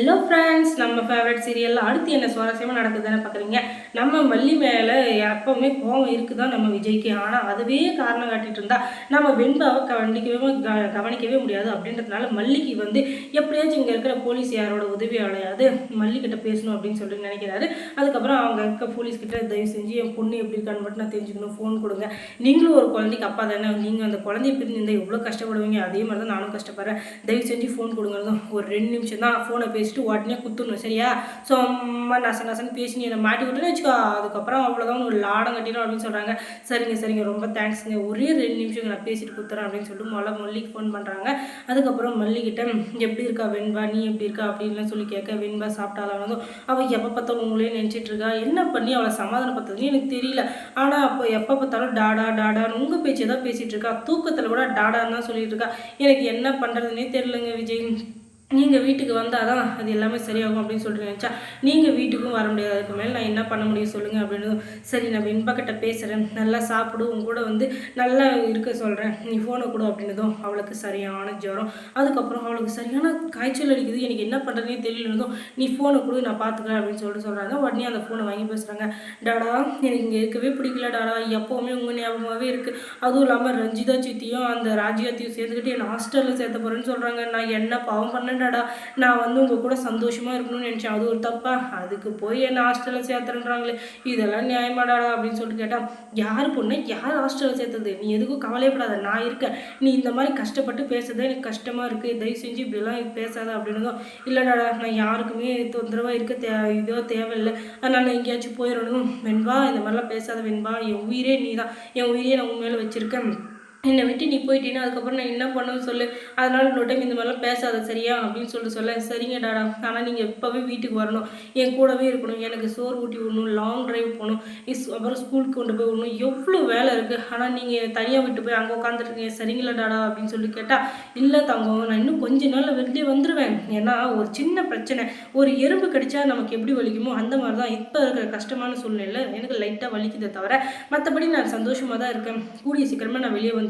Hello friends, நம்ம favourite சீரியலில் அடுத்து என்ன சுவாரஸ்யமாக நடக்குதுன்னு பார்க்குறீங்க. நம்ம மல்லி மேலே எப்போவுமே கோவம் இருக்குதான் நம்ம விஜய்க்கு. ஆனால் அதுவே காரணம் காட்டிகிட்டு இருந்தால் நம்ம வெண்பாவை கவனிக்கவே முடியாது. அப்படின்றதுனால மல்லிக்கு எப்படியாச்சும் இங்கே இருக்கிற போலீஸ் யாரோட உதவியாலையாவது மல்லிக்கிட்ட பேசணும் அப்படின்னு சொல்லிட்டு நினைக்கிறாரு. அதுக்கப்புறம் அவங்க இருக்க போலீஸ்கிட்ட தயவு செஞ்சு என் பொண்ணு எப்படி இருக்கான்னு மட்டும் நான் தெரிஞ்சுக்கணும், ஃபோன் கொடுங்க. நீங்களும் ஒரு குழந்தைக்கு அப்பா தானே, நீங்கள் அந்த குழந்தைய பிரிஞ்சிருந்தால் எவ்வளோ கஷ்டப்படுவீங்க, அதே மாதிரி தான் நானும் கஷ்டப்படுறேன். தயவு செஞ்சு ஃபோன் கொடுங்கறதும் ஒரு 2 நிமிஷம் தான் ஃபோனை பேசிட்டு உடனே குத்துடணும், சரியா? ஸோ அம்மா நசன்னு பேசி நீ என்னை மாட்டி விட்டுன்னு வச்சுக்கோ, அதுக்கப்புறம் அவ்வளோதான் ஒரு லாடம் கட்டிடும் அப்படின்னு சொல்கிறாங்க. சரிங்க ரொம்ப தேங்க்ஸுங்க, ஒரே 2 நிமிஷம் நான் பேசிட்டு குத்துறேன் அப்படின்னு சொல்லிட்டு மல்லிக்கு ஃபோன் பண்ணுறாங்க. அதுக்கப்புறம் மல்லிக்கிட்ட எப்படி இருக்கா வெண்பா, நீ எப்படி இருக்கா அப்படின்லாம் சொல்லி கேட்க, வெண்பா சாப்பிட்டாலும் அவள் எப்போ பார்த்தாலும் உங்களே நினச்சிட்டு இருக்கா, என்ன பண்ணி அவளை சமாதானப்படுத்துறதுன்னு எனக்கு தெரியல. ஆனால் அப்போ எப்போ பார்த்தாலும் டாடான்னு உங்கள் பேச்சு தான் பேசிகிட்டு இருக்கா, தூக்கத்தில் கூட டாடான்னு தான் சொல்லிட்டு இருக்கா. எனக்கு என்ன பண்ணுறதுனே தெரியலங்க விஜய். நீங்கள் வீட்டுக்கு வந்தால் தான் அது எல்லாமே சரியாகும் அப்படின்னு சொல்லிட்டு நினச்சா நீங்கள் வீட்டுக்கும் வர முடியாது. அதுக்கு மேலே நான் என்ன பண்ண முடியும் சொல்லுங்கள் அப்படின்னு. சரி, நான் வெண்பாக்கிட்ட பேசுகிறேன், நல்லா சாப்பிடு, உங்க கூட நல்லா இருக்க சொல்கிறேன், நீ ஃபோனை கொடு அப்படின்னதும் அவளுக்கு சரியான ஜுரம். அதுக்கப்புறம் அவளுக்கு சரியான காய்ச்சல் அடிக்குது, எனக்கு என்ன பண்ணுறதுனே தெரியலனதும் நீ ஃபோனை கொடு, நான் பார்த்துக்கிறேன் அப்படின்னு சொல்கிறாங்க. உடனே அந்த ஃபோனை வாங்கி பேசுகிறாங்க. டாடா, எனக்கு இங்கே இருக்கவே பிடிக்கல டாடா, எப்போவுமே உங்கள் ஞாபகமாகவே இருக்குது. அதுவும் இல்லாமல் ரஞ்சிதா சித்தியும் அந்த ராஜியாத்தையும் சேர்ந்துக்கிட்டு என்னை ஹாஸ்டலில் சேர்த்த போகிறேன்னு சொல்கிறாங்க. நான் என்ன பாவம் பண்ணேன் டாடா, நான் உங்கள் கூட சந்தோஷமாக இருக்கணும்னு நினச்சேன், அது ஒரு தப்பா? அதுக்கு போய் என்ன ஹாஸ்டலில் சேர்த்துறாங்களே, இதெல்லாம் நியாயமாடாடா அப்படின்னு சொல்லிட்டு கேட்டால், யார் பொண்ணு யார் ஹாஸ்டலில் சேர்த்தது, நீ எதுக்கும் கவலைப்படாத, நான் இருக்கேன், நீ இந்த மாதிரி கஷ்டப்பட்டு பேசுறதே எனக்கு கஷ்டமாக இருக்குது, தயவு செஞ்சு இப்படிலாம் பேசாத அப்படின்னதும், இல்லைடாடா நான் யாருக்குமே தொந்தரவாக இருக்க இதோ தேவையில்லை, அதனால் நான் எங்கேயாச்சும் போயிடணும். வெண்பா, இந்த மாதிரிலாம் பேசாத வெண்பா, என் உயிரே நீ தான், என் உயிரே நான் உன் மேலே வச்சுருக்கேன், என்னை விட்டு நீ போயிட்டீன்னா அதுக்கப்புறம் நான் என்ன பண்ணணும்னு சொல்லு, அதனால் இன்னொரு டைம் இந்த மாதிரிலாம் பேசாத சரியா அப்படின்னு சொல்ல. சரிங்க டாடா, ஆனால் நீங்கள் எப்போவே வீட்டுக்கு வரணும், என் கூடவே இருக்கணும், எனக்கு சோறு ஊட்டி விடணும், லாங் ட்ரைவ் போகணும், அப்புறம் ஸ்கூலுக்கு கொண்டு போய் விடணும், எவ்வளோ வேலை இருக்குது, ஆனால் நீங்கள் தனியாக விட்டு போய் அங்கே உட்காந்துருக்கீங்க, சரிங்களா டாடா அப்படின்னு சொல்லி கேட்டால், இல்லை தங்கம், நான் இன்னும் கொஞ்ச நாள் வெளியே வந்துடுவேன், ஏன்னா ஒரு சின்ன பிரச்சனை, ஒரு எறும்பு கடிச்சா நமக்கு எப்படி வலிக்குமோ அந்த மாதிரி தான் இப்போ இருக்கிற கஷ்டமான சூழ்நிலை எனக்கு லைட்டாக வலிக்குதே தவிர மற்றபடி நான் சந்தோஷமாக தான் இருக்கேன், கூடிய சீக்கிரமாக நான் வெளியே வந்துடுவேன்.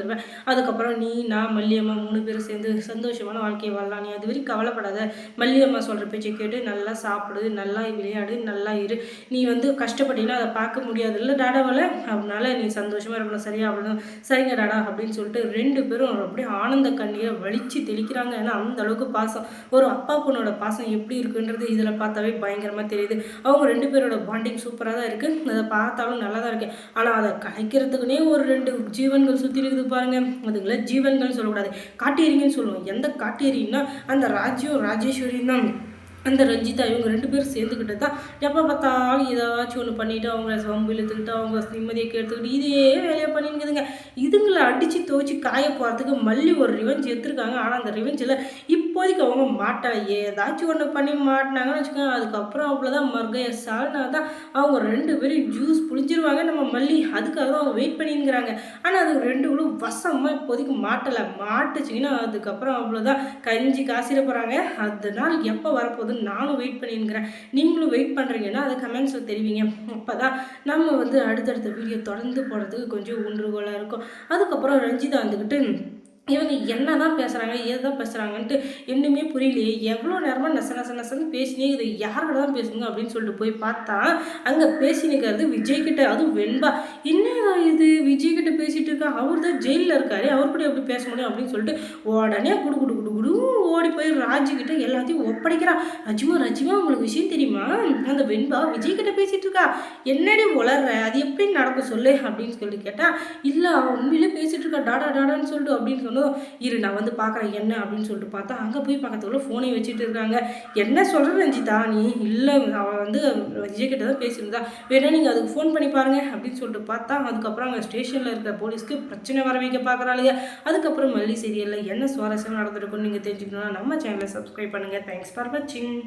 அதுக்கப்புறம் நீ நான் மல்லியம்மா 3 பேரும் சேர்ந்து சந்தோஷமான வாழ்க்கையை வாழலாம், நீ அது வரைக்கும் கவலைப்படாத, மல்லியம்மா சொல்கிற பேச்சை கேட்டு நல்லா சாப்பிடு, நல்லா விளையாடு, நல்லா இரு, நீ கஷ்டப்பட்டீங்கன்னா அதை பார்க்க முடியாது இல்லை டாடாவால், அதனால நீ சந்தோஷமாக இருக்கணும் சரியா அப்படின்னு. சரிங்க டாடா அப்படின்னு சொல்லிட்டு 2 பேரும் அப்படியே ஆனந்த கண்ணீரை வலிச்சு தெளிக்கிறாங்க. ஏன்னா அந்த அளவுக்கு பாசம், ஒரு அப்பா பொண்ணோட பாசம் எப்படி இருக்குன்றது இதில் பார்த்தாவே பயங்கரமாக தெரியுது. அவங்க 2 பேரோட பாண்டிங் சூப்பராக தான் இருக்குது, அதை பார்த்தாலும் நல்லா தான் இருக்குது. ஆனால் அதை கலைக்கிறதுக்குனே ஒரு 2 ஜீவன்கள் சுற்றி இருக்குது பாருங்க, அதுங்களை ஜீவன்கள் சொல்லக்கூடாது, காட்டேரிங்கன்னு சொல்லுவோம். எந்த காட்டேரின்னா அந்த ராஜ்யம் ராஜேஸ்வரியும் தான், அந்த ரஞ்சிதா, இவங்க 2 பேரும் சேர்ந்துக்கிட்டு தான் எப்போ பார்த்தாலும் ஏதாச்சும் ஒன்று பண்ணிவிட்டு அவங்கள வம்பு இழுத்துக்கிட்டு அவங்க நிம்மதியை கேட்டுக்கிட்டு இதே வேலையை பண்ணிக்குதுங்க. இதுங்களை அடித்து துவச்சி காய போகிறதுக்கு மல்லி ஒரு ரிவெஞ்ச் எடுத்துருக்காங்க. ஆனால் அந்த ரிவெஞ்சில் இப்போதைக்கு அவங்க மாட்டலை, ஏதாச்சும் ஒன்று பண்ணி மாட்டினாங்கன்னு வச்சுக்கோங்க, அதுக்கப்புறம் அவ்வளோதான் மர்கைய சால்னா தான் அவங்க 2 பேரும் ஜூஸ் புளிஞ்சிருவாங்க நம்ம மல்லி. அதுக்காக தான் அவங்க வெயிட் பண்ணிங்கிறாங்க. ஆனால் அது 2 வசமாக இப்போதைக்கு மாட்டலை, மாட்டுச்சிங்கன்னா அதுக்கப்புறம் அவ்வளோதான் கஞ்சி காசிட போகிறாங்க. அதனால் எப்போ வரப்போகுது நானும் வெயிட் பண்ணிருக்கிறேன், நீங்களும் வெயிட் பண்ணுறீங்கன்னா அதை கமெண்ட்ஸில் தெரிவிங்க. அப்போ தான் நம்ம அடுத்தடுத்த வீடியோ தொடர்ந்து போடுறதுக்கு கொஞ்சம் ஊன்றுகோலாக இருக்கும். அதுக்கப்புறம் ரஞ்சிதா இவங்க என்ன தான் பேசுகிறாங்க, ஏது தான் பேசுகிறாங்கன்ட்டு இன்னுமே புரியலையே, எவ்வளோ நேரமாக நசன்னு பேசினே இது யார்கிட்ட தான் பேசுங்க அப்படின்னு சொல்லிட்டு போய் பார்த்தா அங்கே பேசினுக்கிறது விஜய்கிட்ட. அதுவும் வெண்பா, என்னடா இது விஜய்கிட்ட பேசிகிட்டு இருக்கா, அவர் தான் ஜெயிலில் இருக்காரு, அவர் கூட எப்படி பேச முடியும் அப்படின்னு சொல்லிட்டு உடனே குடு ஓடி போய் ராஜுக்கிட்ட எல்லாத்தையும் ஒப்படைக்கிறா. ரஜிமா உங்களுக்கு விஷயம் தெரியுமா, அந்த வெண்பா விஜய்கிட்ட பேசிகிட்டு இருக்கா, என்னடி உளர்ற, அது எப்படி நடக்கும் சொல்லு அப்படின்னு சொல்லிட்டு கேட்டால், இல்லை அவன் உண்மையிலே பேசிகிட்டு இருக்கா டாடான்னு சொல்லிட்டு அப்படின்னு சொன்னோம். இரு நான் பார்க்குறேன் என்ன அப்படின்னு சொல்லிட்டு பார்த்தா அங்கே போய் பக்கத்துல ஃபோனை வச்சுட்டு இருக்காங்க. என்ன சொல்கிற ரஞ்சிதா நீ, இல்லை அவள் விஜய்கிட்ட தான் பேசியிருந்தா, வேணா நீங்கள் அதுக்கு ஃபோன் பண்ணி பாருங்க அப்படின்னு சொல்லிட்டு பார்த்தா அதுக்கப்புறம் அங்கே ஸ்டேஷனில் இருக்கிற போலீஸ்க்கு பிரச்சனை வர வைக்க பார்க்குறாளுங்க. அதுக்கப்புறம் மல்லி சீரியலில் என்ன சுவாரஸ்யம் நடந்திருக்குன்னு நீங்கள் தெரிஞ்சுக்கணும்னா நம்ம சேனலை சப்ஸ்கிரைப் பண்ணுங்கள். தேங்க்ஸ் ஃபார் வாட்சிங்.